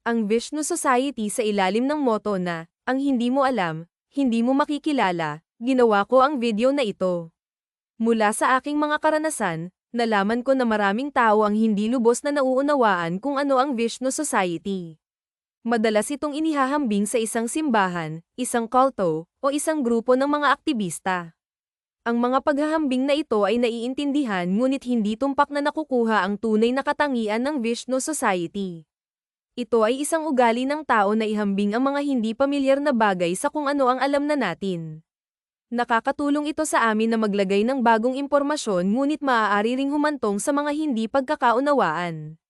Ang Vishnu Society sa ilalim ng motto na, ang hindi mo alam, hindi mo makikilala, ginawa ko ang video na ito. Mula sa aking mga karanasan, nalaman ko na maraming tao ang hindi lubos na nauunawaan kung ano ang Vishnu Society. Madalas itong inihahambing sa isang simbahan, isang kulto, o isang grupo ng mga aktivista. Ang mga paghahambing na ito ay naiintindihan ngunit hindi tumpak na nakukuha ang tunay na katangian ng Vishnu Society. Ito ay isang ugali ng tao na ihambing ang mga hindi pamilyar na bagay sa kung ano ang alam na natin. Nakakatulong ito sa amin na maglagay ng bagong impormasyon ngunit maaari ring humantong sa mga hindi pagkakaunawaan.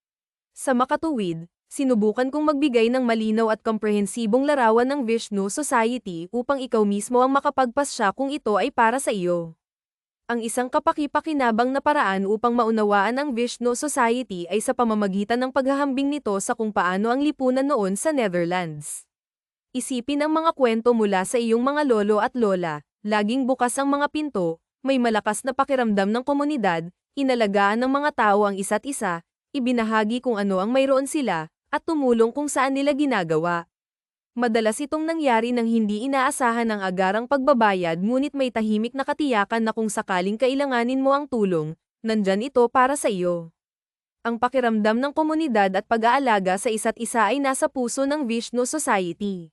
Sa makatuwid, sinubukan kong magbigay ng malinaw at komprehensibong larawan ng Vishnu Society upang ikaw mismo ang makapagpasya kung ito ay para sa iyo. Ang isang kapaki-pakinabang na paraan upang maunawaan ang Vishnu Society ay sa pamamagitan ng paghahambing nito sa kung paano ang lipunan noon sa Netherlands. Isipin ang mga kwento mula sa iyong mga lolo at lola, laging bukas ang mga pinto, may malakas na pakiramdam ng komunidad, inalagaan ng mga tao ang isa't isa, ibinahagi kung ano ang mayroon sila, at tumulong kung saan nila ginagawa. Madalas itong nangyari nang hindi inaasahan ang agarang pagbabayad ngunit may tahimik na katiyakan na kung sakaling kailanganin mo ang tulong, nandyan ito para sa iyo. Ang pakiramdam ng komunidad at pag-aalaga sa isa't isa ay nasa puso ng Vishnu Society.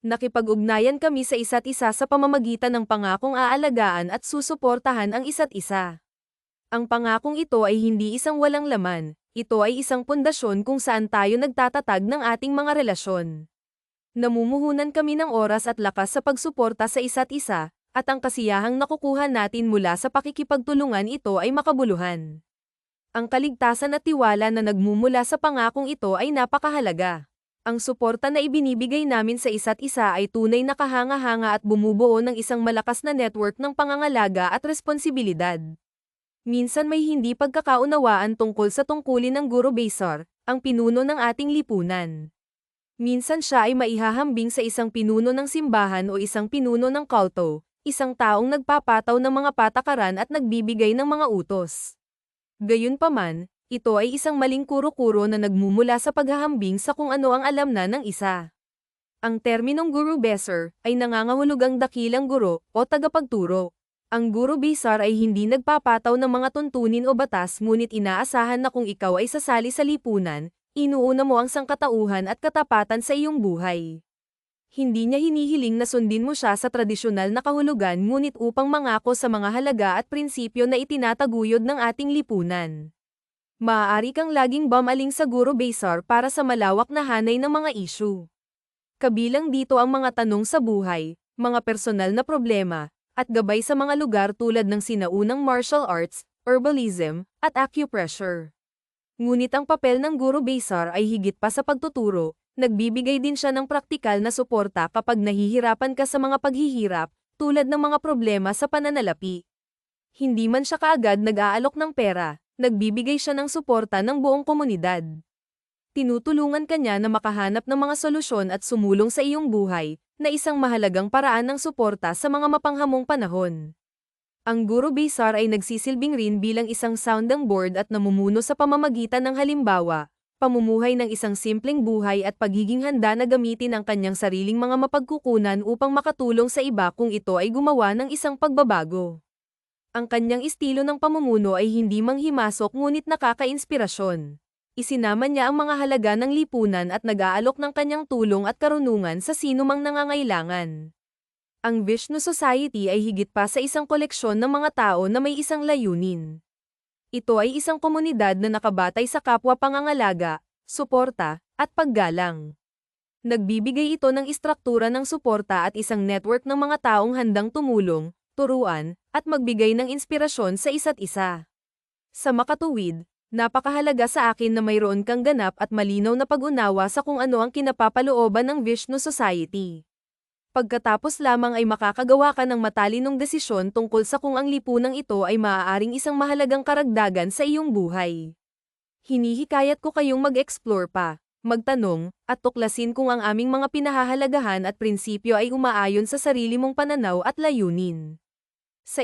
Nakipag-ugnayan kami sa isa't isa sa pamamagitan ng pangakong aalagaan at susuportahan ang isa't isa. Ang pangakong ito ay hindi isang walang laman, ito ay isang pundasyon kung saan tayo nagtatatag ng ating mga relasyon. Namumuhunan kami ng oras at lakas sa pagsuporta sa isa't isa, at ang kasiyahang nakukuha natin mula sa pakikipagtulungan ito ay makabuluhan. Ang kaligtasan at tiwala na nagmumula sa pangakong ito ay napakahalaga. Ang suporta na ibinibigay namin sa isa't isa ay tunay na kahanga-hanga at bumubuo ng isang malakas na network ng pangangalaga at responsibilidad. Minsan may hindi pagkakaunawaan tungkol sa tungkulin ng Guru Besar, ang pinuno ng ating lipunan. Minsan siya ay maihahambing sa isang pinuno ng simbahan o isang pinuno ng kulto, isang taong nagpapataw ng mga patakaran at nagbibigay ng mga utos. Gayunpaman, ito ay isang maling kuro-kuro na nagmumula sa paghahambing sa kung ano ang alam na ng isa. Ang terminong Guru Besar ay nangangahulugang dakilang guro o tagapagturo. Ang Guru Besar ay hindi nagpapataw ng mga tuntunin o batas ngunit inaasahan na kung ikaw ay sasali sa lipunan, inuuna mo ang sangkatauhan at katapatan sa iyong buhay. Hindi niya hinihiling na sundin mo siya sa tradisyonal na kahulugan ngunit upang mangako sa mga halaga at prinsipyo na itinataguyod ng ating lipunan. Maaari kang laging bumaling sa Guru Besar para sa malawak na hanay ng mga issue. Kabilang dito ang mga tanong sa buhay, mga personal na problema, at gabay sa mga lugar tulad ng sinaunang martial arts, herbalism, at acupressure. Ngunit ang papel ng Guru Besar ay higit pa sa pagtuturo, nagbibigay din siya ng praktikal na suporta kapag nahihirapan ka sa mga paghihirap, tulad ng mga problema sa pananalapi. Hindi man siya kaagad nag-aalok ng pera, nagbibigay siya ng suporta ng buong komunidad. Tinutulungan ka niya na makahanap ng mga solusyon at sumulong sa iyong buhay, na isang mahalagang paraan ng suporta sa mga mapanghamong panahon. Ang Guru Besar ay nagsisilbing rin bilang isang sounding board at namumuno sa pamamagitan ng halimbawa, pamumuhay ng isang simpleng buhay at pagiging handa na gamitin ang kanyang sariling mga mapagkukunan upang makatulong sa iba kung ito ay gumawa ng isang pagbabago. Ang kanyang estilo ng pamumuno ay hindi manghimasok ngunit nakaka-inspirasyon. Isinama niya ang mga halaga ng lipunan at nag-aalok ng kanyang tulong at karunungan sa sinumang nangangailangan. Ang Vishnu Society ay higit pa sa isang koleksyon ng mga tao na may isang layunin. Ito ay isang komunidad na nakabatay sa kapwa pangangalaga, suporta, at paggalang. Nagbibigay ito ng istruktura ng suporta at isang network ng mga taong handang tumulong, turuan, at magbigay ng inspirasyon sa isa't isa. Sa makatuwid, napakahalaga sa akin na mayroon kang ganap at malinaw na pag-unawa sa kung ano ang kinapapalooban ng Vishnu Society. Pagkatapos lamang ay makakagawa ka ng matalinong desisyon tungkol sa kung ang lipunang ito ay maaaring isang mahalagang karagdagan sa iyong buhay. Hinihikayat ko kayong mag-explore pa, magtanong, at tuklasin kung ang aming mga pinahahalagahan at prinsipyo ay umaayon sa sarili mong pananaw at layunin. Sa